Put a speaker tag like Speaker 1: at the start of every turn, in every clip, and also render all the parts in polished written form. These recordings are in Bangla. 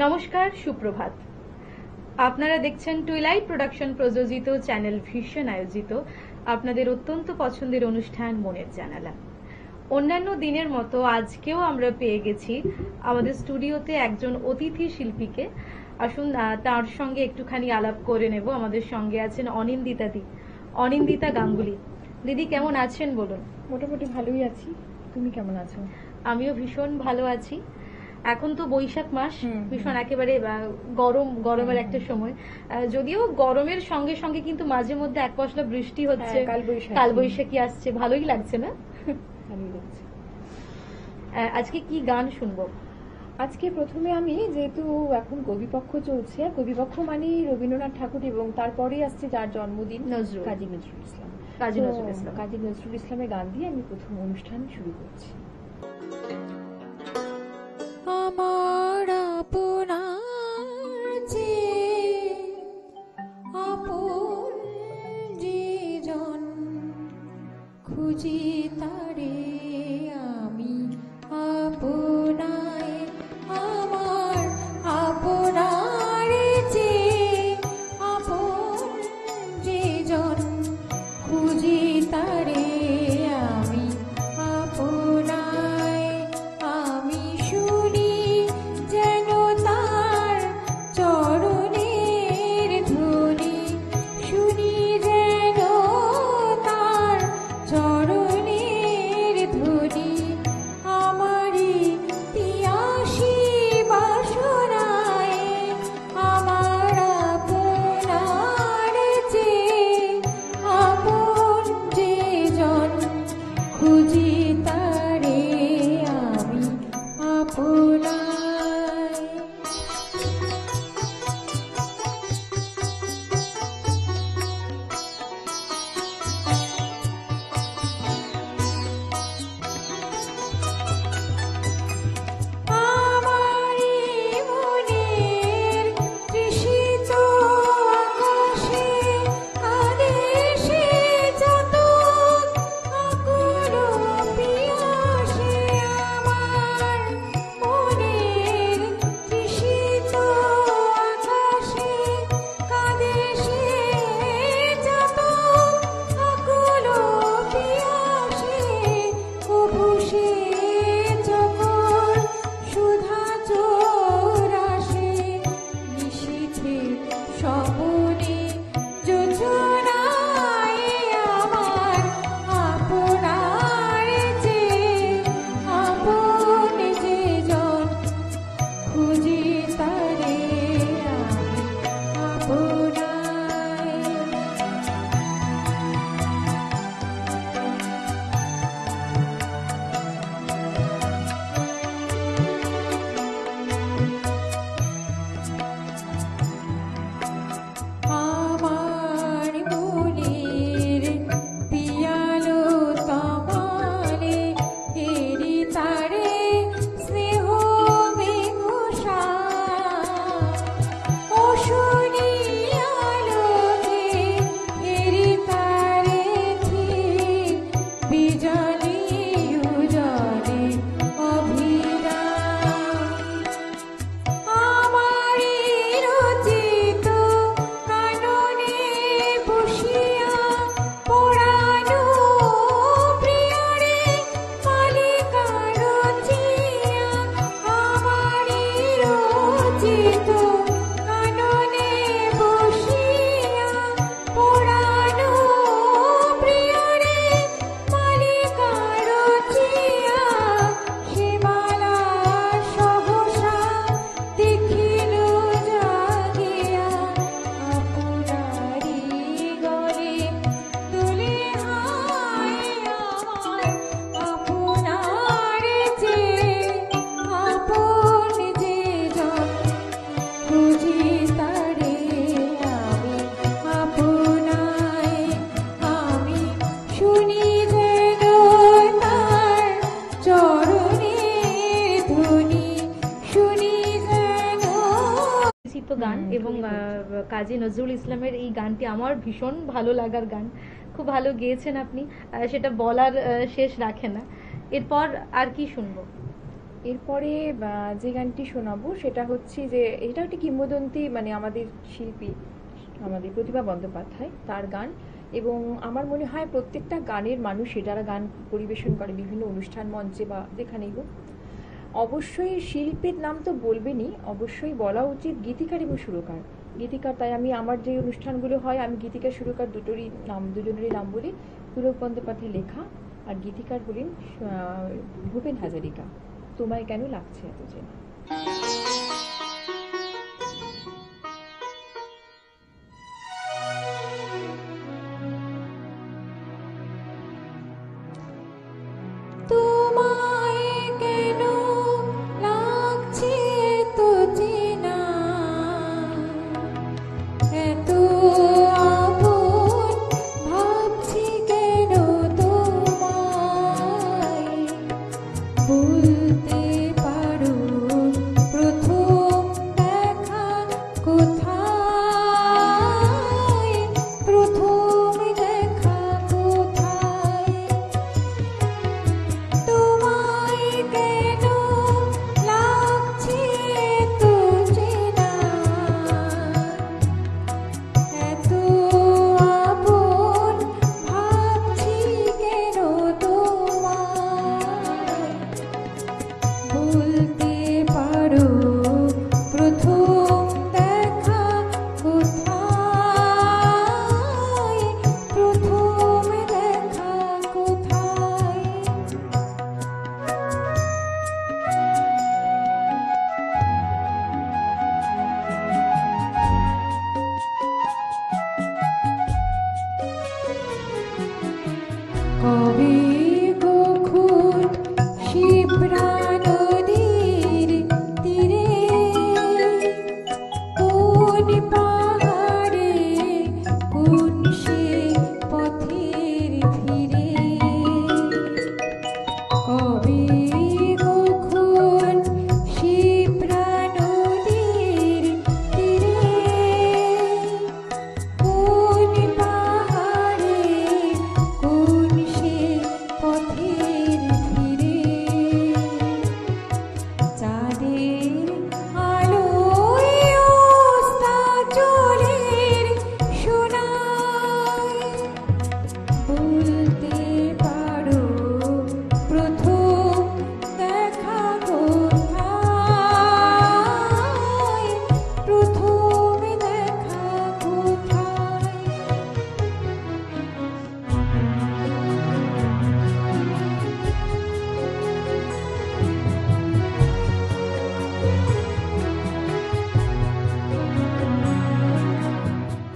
Speaker 1: নমস্কার, সুপ্রভাত। আপনারা দেখছেন টুইলাইট প্রোডাকশন প্রযোজিত চ্যানেল ভিশন আয়োজিত আপনাদের অত্যন্ত পছন্দের অনুষ্ঠান মনের জানালা। অন্যান্য দিনের মতো আজকেও আমরা পেয়ে গেছি আমাদের স্টুডিওতে একজন অতিথি শিল্পীকে। আসুন তার সঙ্গে একটুখানি আলাপ করে নেব। আমাদের সঙ্গে আছেন অনিন্দিতা গাঙ্গুলি। দিদি কেমন আছেন বলুন?
Speaker 2: মোটামুটি ভালোই আছি, তুমি কেমন আছো?
Speaker 1: আমিও ভীষণ ভালো আছি। এখন তো বৈশাখ মাস, ভীষণ একেবারে গরমের একটা সময়। যদিও গরমের সঙ্গে সঙ্গে কিন্তু মাঝে মধ্যে এক পশলা বৃষ্টি হচ্ছে, কালবৈশাখী আসছে, ভালোই লাগছে না?
Speaker 2: ভালোই লাগছে।
Speaker 1: আজকে কি গান শুনবো?
Speaker 2: আজকে প্রথমে আমি, যেহেতু এখন কবিপক্ষ চলছে, কবিপক্ষ মানে রবীন্দ্রনাথ ঠাকুর এবং তারপরেই আসছে যার জন্মদিন, কাজী নজরুল ইসলাম। কাজী নজরুল ইসলামের গান দিয়ে আমি প্রথম অনুষ্ঠান শুরু করছি। আমার আপনার যে আপন যে জন, খুঁজি তারে আমি আপনায়। আমার আপনার যে আপন যে জন, খুঁজি তারে আমি আপনায়। আমি শুনি যেন তার চরণের ধ্বনি, শুনি যেন তার চরণের ধ্বনি। আমারি পিয়াসী বাসনায় আমার আপনার যে আপন যে জন, খুঁজি তারে আমি আপনায়। আমারি মনের তৃষিত আকাশে আদেশে যত আকুল পিয়াসে, আমার মনের তৃষিত আকাশে কাদেশে যত আকুল পিয়াসে, কভু সে যখন সুধা চোরাসে, নিশীথে স্বপনে যোজনায় আমার আপনার যে আপন যে জন, খুঁজি তারে আমি আপনায়। আমার মনের পিয়ালো তমালে হেরি তারে স্নেহ বেঘোষা, অশনি আলোকে হেরি তারে ধীর বিজলি উজলে অভিরাম। আমারি রচিত কাননে বসিয়া পরানো প্রিয়রে মালিকা রচিয়া, আমারি রচিত কাননে বসিয়া পরানো প্রিয়রে মালিকা রচিয়া, সেবালা সহসা দেখিল জাগিয়া, আপনারি গলে তুলে হায় আমার আপনার যে আপন যে জন, খুঁজি তারে আমি আপনায়। আমি শুনি যেন তার চরণের ধ্বনি, শুনি যেন
Speaker 1: গান। এবং কাজী নজরুল ইসলামের এই গানটি আমার ভীষণ ভালো লাগার গান। খুব ভালো গেয়েছেন আপনি, সেটা বলার শেষ রাখে না। এরপর আর কি শুনবো?
Speaker 2: এরপরে যে গানটি শোনাবো সেটা হচ্ছে যে এটা একটা কিংবদন্তি, মানে আমাদের শিল্পী, আমাদের প্রতিভা বন্দ্যোপাধ্যায়, তার গান। এবং আমার মনে হয় প্রত্যেকটা গানের মানুষই যারা গান পরিবেশন করে বিভিন্ন অনুষ্ঠান মঞ্চে বা যেখানেই হোক, অবশ্যই শিল্পীর নাম তো বলবেনই, অবশ্যই বলা উচিত গীতিকার এবং সুরকার। গীতিকার, তাই আমি আমার যে অনুষ্ঠানগুলো হয় আমি গীতিকার সুরকার দুজনেরই নাম বলি। পুলক বন্দ্যোপাধ্যায় লেখা, আর গীতিকার হলেন ভূপেন হাজারিকা। তোমায় কেন লাগছে এত চেনা।
Speaker 3: তোমায় কেন লাগছে এত চেনা, এত আপন ভাবছি কেন তোমায়, বলতে পারো প্রথম দেখা কোথায়, প্রথম দেখা কোথায়। তোমায় কেন লাগছে এত চেনা, এত আপন ভাবছি কেন তোমায়, বলতে পারো প্রথম দেখা কোথায়, প্রথম দেখা কোথায়। কবে কখন শিপ্রা নদীর তীরে, কোন পাহাড়ে কোন সে পথের ফিরে, কবে কখন শিপ্রা নদীর তীরে, কোন পাহাড়ে কোন সে পথের ফিরে, চাঁদের আলোয় অস্তাচলের সোনায়, বলতে পারো প্রথম দেখা কোথায়, প্রথম দেখা কোথায়।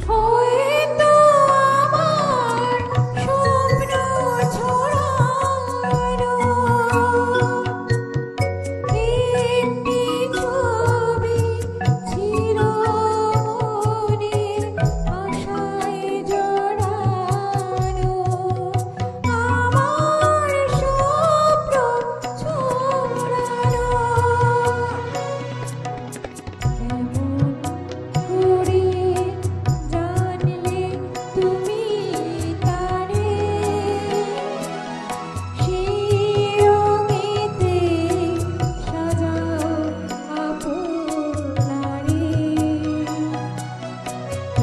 Speaker 3: হয়তো আমার স্বপ্ন ছড়ানো একটি ছবি ছিল মনের আশায় জড়ানো, আমার স্বপ্ন ছড়ানো। কেমন করে জানলে তুমি তারে, সেই রঙেতে সাজাও আপনারে,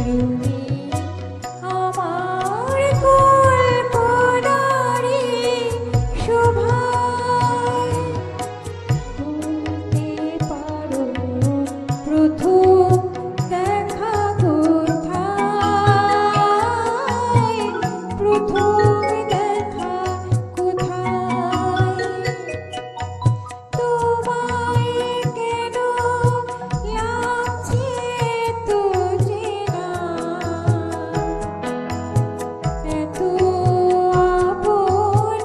Speaker 3: রঙিন আমার কল্পনারে শোভায়, বলতে পারো প্রথম দেখা কোথায়, প্রথম দেখা কোথায়। তোমায় কেন লাগছে এত চেনা, এত আপন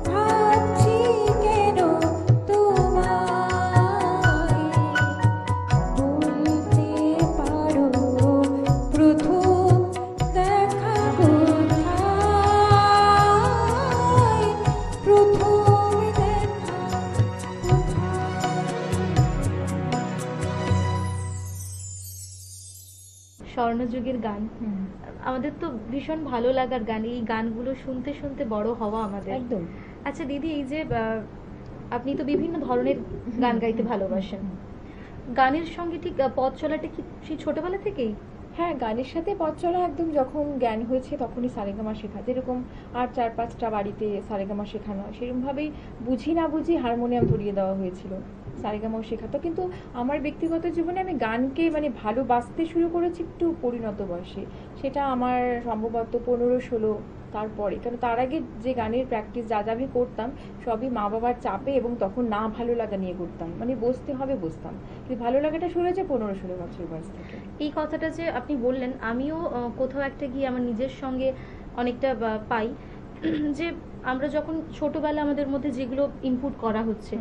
Speaker 3: ভাবছি কেন তোমায়, বলতে পারো প্রথম দেখা কোথায়, প্রথম দেখা কোথায়।
Speaker 1: স্বর্ণযুগের গান, আমাদের তো ভীষণ ভালো লাগার গান, এই গানগুলো শুনতে শুনতে বড় হওয়া আমাদের।
Speaker 2: একদম।
Speaker 1: আচ্ছা দিদি, এই যে আপনি তো বিভিন্ন ধরনের গান গাইতে ভালোবাসেন, গানের সঙ্গে ঠিক পথ চলাটা কি সেই ছোটবেলা থেকেই?
Speaker 2: হ্যাঁ, গানের সাথে পথ চলা একদম যখন জ্ঞান হয়েছে তখনই সারেগামা শেখা, যেরকম আর 4-5টা বাড়িতে সারেগামা শেখানো হয় সেরকমভাবেই বুঝি না বুঝি হারমোনিয়াম ধরিয়ে দেওয়া হয়েছিল, সারেগামাও শেখাতো। কিন্তু আমার ব্যক্তিগত জীবনে আমি গানকে মানে ভালোবাসতে শুরু করেছি একটু পরিণত বয়সে, সেটা আমার সম্ভবত 15-16 তারপরে। কারণ তার আগে যে গানের প্র্যাকটিস যা যা আমি করতাম সবই মা বাবার চাপে এবং তখন না ভালো লাগা নিয়ে করতাম, মানে বসতে হবে বসতাম, কিন্তু ভালো লাগাটা শুরু হয়েছে 15-16 বছর বয়স থেকে।
Speaker 1: এই কথাটা যে আপনি বললেন, আমিও কোথাও একটা গিয়ে আমার নিজের সঙ্গে অনেকটা পাই যে আমরা যখন ছোটবেলা আমাদের মধ্যে যেগুলো ইনপুট করা হচ্ছে,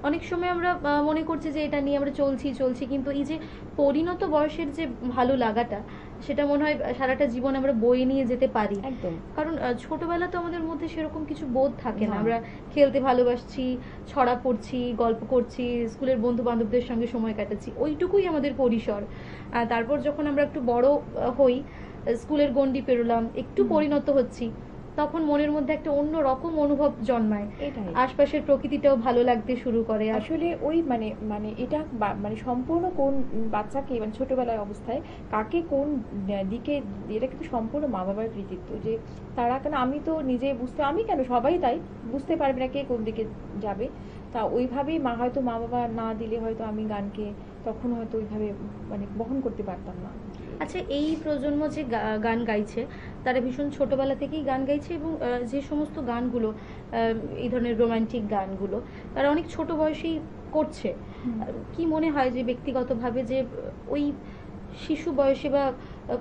Speaker 1: অনেক সময় আমরা মনে করছি যে এটা নিয়ে আমরা চলছি, কিন্তু এই যে পরিণত বয়সের যে ভালো লাগাটা, সেটা মনে হয় সারাটা জীবন আমরা বয়ে নিয়ে যেতে পারি।
Speaker 2: একদম,
Speaker 1: কারণ ছোটবেলা তো আমাদের মধ্যে সেরকম কিছু বোধ থাকে না, আমরা খেলতে ভালোবাসছি, ছড়া পড়ছি, গল্প করছি, স্কুলের বন্ধু বান্ধবদের সঙ্গে সময় কাটাচ্ছি, ওইটুকুই আমাদের পরিসর। তারপর যখন আমরা একটু বড় হই, স্কুলের গণ্ডি পেরোলাম, একটু পরিণত হচ্ছি, তখন মনের মধ্যে একটা অন্য রকম অনুভব জন্মায়, আশপাশের প্রকৃতিটাও ভালো লাগতে শুরু করে।
Speaker 2: আসলে ওই মানে মানে এটা মানে সম্পূর্ণ কোন বাচ্চাকে মানে ছোটবেলায় অবস্থায় কাকে কোন দিকে, এটা কিন্তু সম্পূর্ণ মা বাবার কৃতিত্ব, যে তারা কেন, আমি তো নিজে বুঝতে, আমি কেন সবাই তাই বুঝতে পারবে না কে কোন দিকে যাবে, তা ওইভাবেই হয়তো মা বাবা না দিলে হয়তো আমি গানকে তখন হয়তো ওইভাবে মানে বহন করতে পারতাম না।
Speaker 1: আচ্ছা, এই প্রজন্ম যে গান গাইছে তারা ভীষণ ছোটবেলা থেকেই গান গাইছে, এবং যে সমস্ত গানগুলো এই ধরনের রোমান্টিক গানগুলো তারা অনেক ছোট বয়সেই করছে, কি মনে হয় যে ব্যক্তিগতভাবে যে ওই শিশু বয়সে বা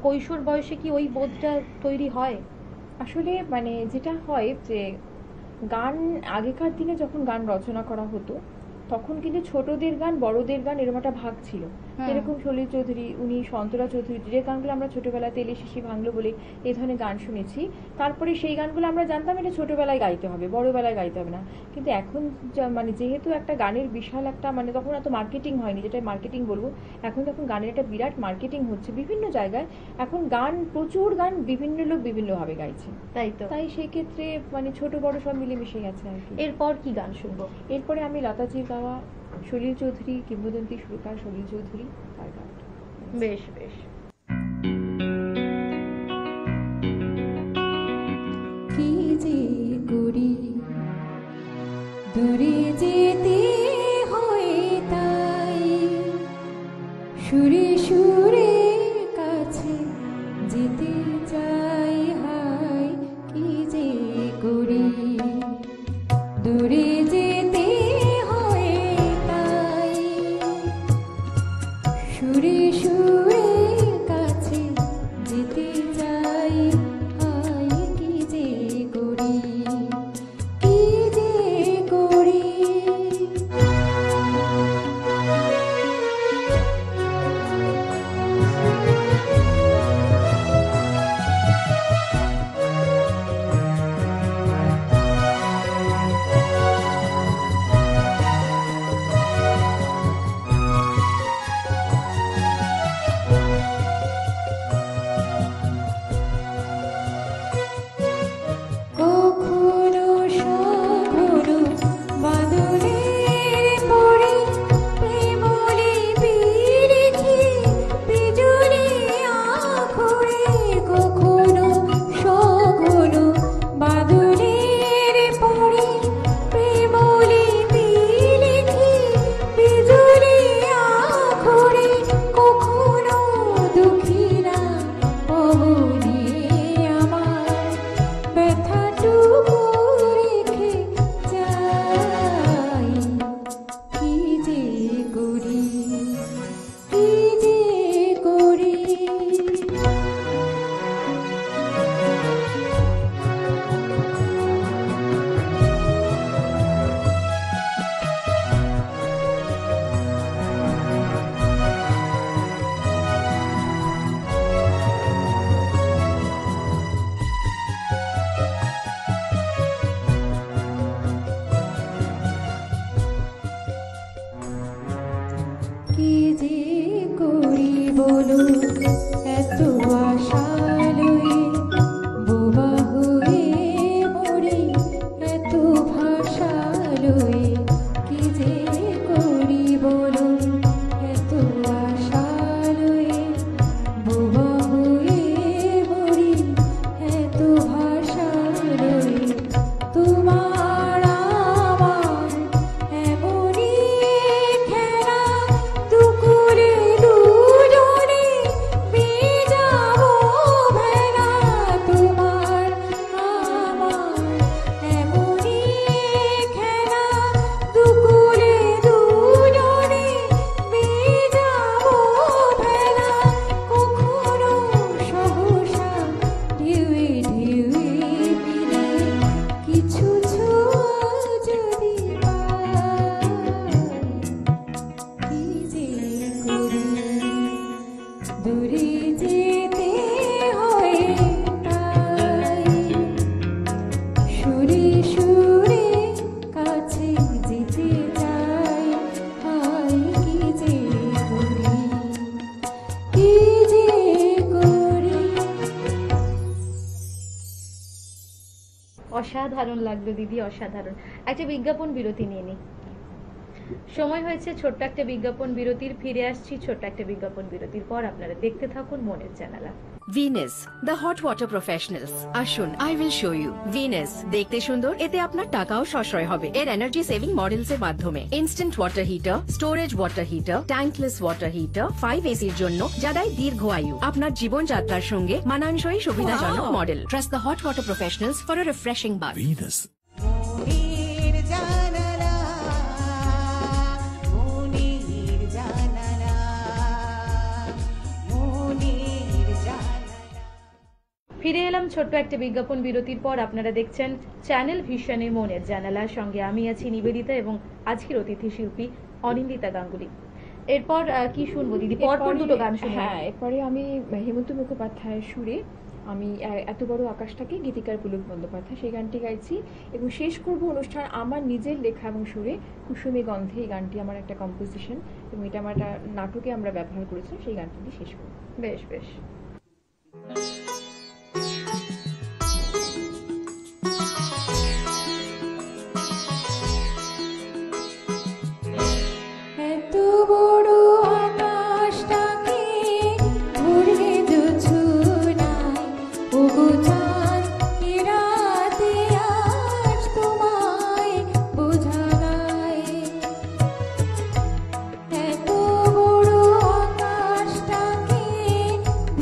Speaker 1: কৈশোর বয়সে কি ওই বোধটা তৈরি হয়?
Speaker 2: আসলে মানে যেটা হয় যে গান আগেকার দিনে যখন গান রচনা করা হতো তখন কিন্তু ছোটদের গান বড়দের গান এরকম একটা ভাগ ছিল, যেরকম সলিল চৌধুরী, উনি সন্তরা চৌধুরী, যে গানগুলো আমরা ছোটবেলায় তেলে শিশি ভাঙলো বলে এই ধরনের গান শুনেছি, তারপরে সেই গানগুলো আমরা জানতাম এটা ছোটবেলায় গাইতে হবে, বড়বেলায় গাইতে হবে না। কিন্তু এখন মানে যেহেতু একটা গানের বিশাল একটা মানে তখন এত মার্কেটিং হয়নি, যেটা মার্কেটিং বলবো, এখন যখন গানের একটা বিরাট মার্কেটিং হচ্ছে বিভিন্ন জায়গায়, এখন গান প্রচুর গান বিভিন্ন লোক বিভিন্নভাবে গাইছে, তাই সেই ক্ষেত্রে মানে ছোট বড় সব মিলেমিশে গেছে আর কি।
Speaker 1: এরপর কি গান শুনবো?
Speaker 2: এরপরে আমি লতাজির গাওয়া সলিল চৌধুরী, কিংবদন্তি সুরকার সলিল চৌধুরী, তার গান।
Speaker 1: বেশ বেশ।
Speaker 3: কি যে করি দূরে যেতে হয় তাই, সুরে সুরে কাছে যেতে চাই, হায় কি যে করি দূরে যেতে হয় তাই, সুরে সুরে কাছে যেতে চাই, হায় কি যে করি কি যে করি।
Speaker 1: অসাধারণ লাগলো দিদি, অসাধারণ। একটা বিজ্ঞাপন বিরতি নিয়ে নিই। সময় হয়েছে ছোট্ট একটা বিজ্ঞাপন বিরতির। ফিরে আসছি ছোট্ট একটা বিজ্ঞাপন বিরতির পর। আপনারা দেখতে থাকুন মনের জানালা।
Speaker 4: Venus, the hot water professionals. আসুন, I will show you. Venus, দেখতে সুন্দর, এতে আপনার টাকাও সাশ্রয় হবে। এর এনার্জি সেভিং মডেলস এর মাধ্যমে instant water heater, storage water heater, tankless water heater, 5 এসির জন্য যা দেয় দীর্ঘ আয়ু। আপনার জীবনযাত্রার সঙ্গে মানানসই সুবিধাজনক model. Trust the hot water professionals for a refreshing bath.
Speaker 5: Venus.
Speaker 1: ফিরে এলাম ছোট্ট একটা বিজ্ঞাপন বিরতির পর। আপনারা দেখছেন চ্যানেল ভিশনে মনের জানালার সঙ্গে আমি আছি নিবেদিতা এবং আজকের অতিথি শিল্পী অনিন্দিতা গাঙ্গুলি। এরপর কি শুনবো দিদি? পরপর দুটো গান শুনবো।
Speaker 2: হ্যাঁ, এরপরে আমি হেমন্ত মুখোপাধ্যায়ের সুরে আমি এত বড় আকাশটাকে গীতিকার পুলক বন্দ্যোপাধ্যায় সেই গানটি গাইছি এবং শেষ করব অনুষ্ঠান আমার নিজের লেখা এবং সুরে কুসুমে গন্ধে। এই গানটি আমার একটা কম্পোজিশন এবং এটা আমার একটা নাটকে আমরা ব্যবহার করেছি। সেই গানটি দিয়ে শেষ করব।
Speaker 1: বেশ বেশ।
Speaker 3: এত বড় আকাশটাকে ভরে জোছনায়, ওগো চাঁদ কি রাতে আজ তোমায় বোঝা গায়। এত বড় আকাশটাকে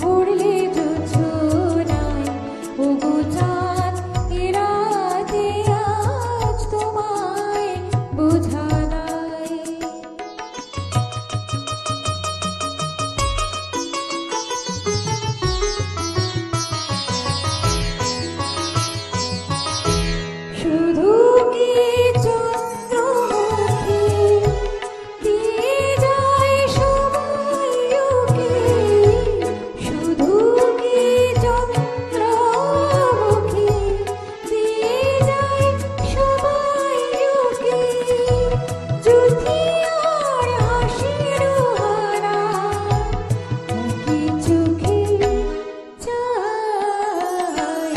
Speaker 3: ভরলে জোছনায়, ওগো চাঁদ কি রাতে আজ তোমায় বোঝা গায়। শুধু কি চন্দ্রমুখী দিয়ে যায় সময়কে, শুধু কি চন্দ্রমুখী দিয়ে যায় সময়কে, জুথিয়ার হাসির হারা কি চোখে চায়।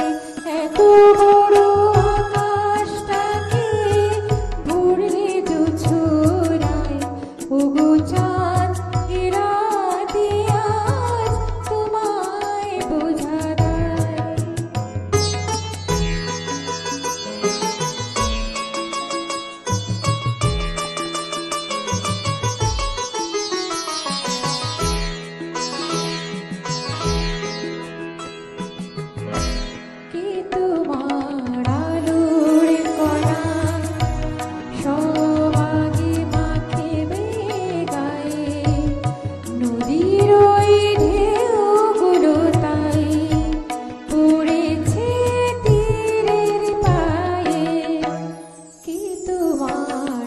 Speaker 3: এত বড় আকাশটাকে ভরলে জোছনায়, ওগো চাঁদ কি রাতে আজ তোমায় বোঝা গায়। কি তোমার আলোর কণা সব আগে মাখিবে গায়ে, নদীর ওই ঢেউগুলো তাই পড়েছে তীরের পায়ে। কি তোমার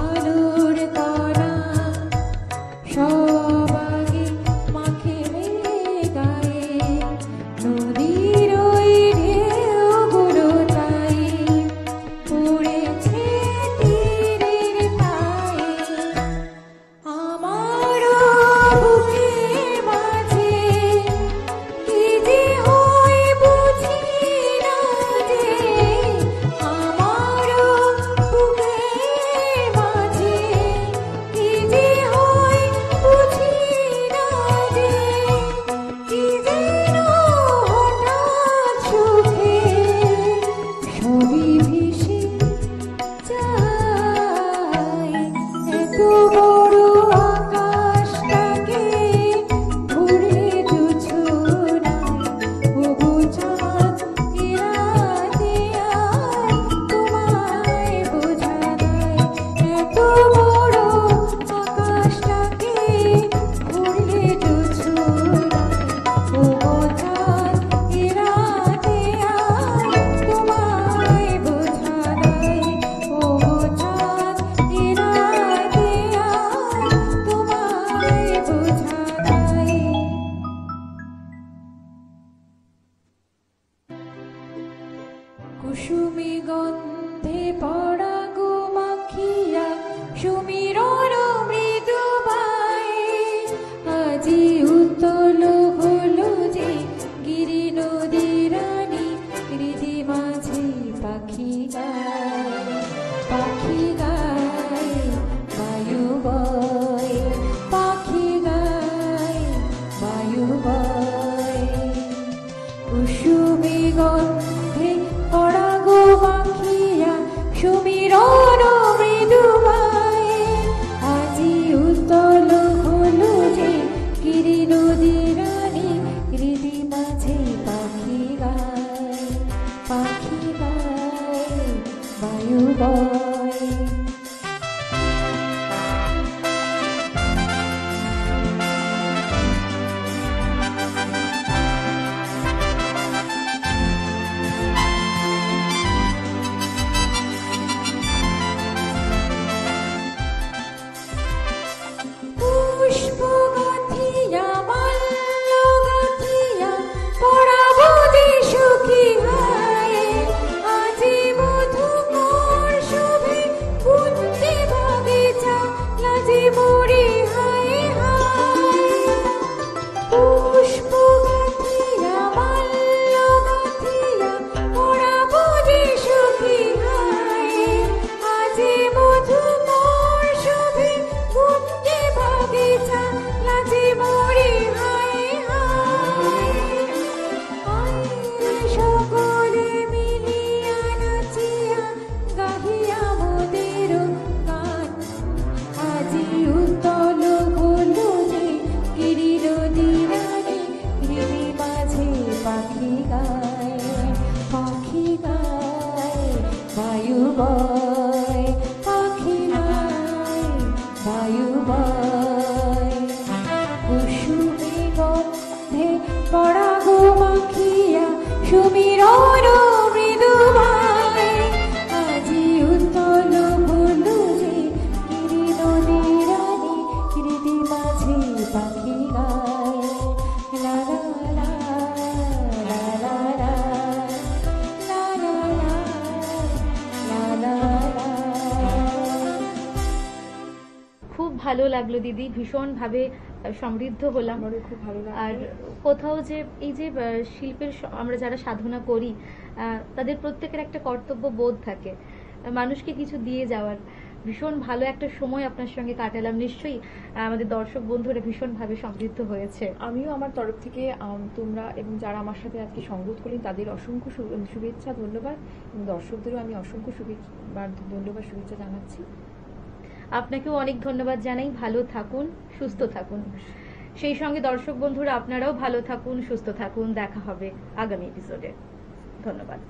Speaker 3: আলোর কণা সব আগে মাখিবে গায়ে, নদীর ওই ঢেউগুলো তাই পড়েছে তীরের পায়ে। আমারও বুকের মাঝে কি যে হয় বুঝি না যে, আমারও বুকের মাঝে কি যে হয় বুঝি না যে, কি যেন হঠাৎ সুখে সবই ভেসে যায়। এত বড় আকাশটাকে ভরে জোছনায়, ওগো চাঁদ কি রাতে আজ তোমায় বোঝা গায়। এত বড় আকাশটাকে ভরলে জোছনায়, ওগো চাঁদ কি রাতে আজ তোমায় বোঝা গায়। ওগো চাঁদ কি রাতে আজ তোমায় বোঝা গায়। কুসুমি গন্ধে পরাগ মাখিয়া সুমিরন মৃদু বায়ে, আজি উতল হলো যে গিরি নদী রানী হৃদি মাঝে পাখি পাখি গায় বায়ু বয় পুষ্প গাথিয়া মাল্য গাথিয়া পড়াবো যে সুখী হয় আজি মধুকর শোভে কুঞ্জে বাগিচা লাজে মরি হায় হায় পুষ্প গাথিয়া মাল্য গাথিয়া পড়াবো যে সুখী হয় আজি মধুকর শোভে কুঞ্জে বাগিচা লাজে মরি হায় হায় সকলে মিলিয়া নাচিয়া গাহিয়া মোদের গান আজি উত্তল হলো যে গিরির দিরানে গিরি মাঝে পাখি গায় বায়ু বয় পাখি গায় বায়ু বয় কুসুমে গন্ধে পরাগ মাখিয়া সুমিরন মৃদু বায় আজি উত্তল হলো যে গিরি নদীর রানী হৃদি মাঝে পাখি গায় লা লা লা লা লা লা লা লা লা লা লা।
Speaker 1: খুব ভালো লাগলো দিদি, ভীষণ ভাবে সমৃদ্ধ হলাম।
Speaker 2: আমারও খুব ভালো
Speaker 1: আর
Speaker 2: লাগে।
Speaker 1: কোথাও যে এই যে শিল্পের আমরা যারা সাধনা করি তাদের প্রত্যেকের একটা কর্তব্য বোধ থাকে, মানুষকে কিছু দিয়ে যাওয়ার। ভীষণ ভালো একটা সময় আপনার সঙ্গে কাটালাম, নিশ্চয়ই আমাদের দর্শক বন্ধুরা ভীষণ ভাবে সমৃদ্ধ হয়েছে।
Speaker 2: আমিও আমার তরফ থেকে তোমরা এবং যারা আমার সাথে আজকে সংগত করলেন তাদের অসংখ্য শুভেচ্ছা, ধন্যবাদ, এবং দর্শকদেরও আমি অসংখ্য ধন্যবাদ শুভেচ্ছা জানাচ্ছি।
Speaker 1: আপনাকেও অনেক ধন্যবাদ জানাই। ভালো থাকুন, সুস্থ থাকুন। সেই সঙ্গে দর্শক বন্ধুরা আপনারাও ভালো থাকুন, সুস্থ থাকুন। দেখা হবে আগামী এপিসোডে। ধন্যবাদ।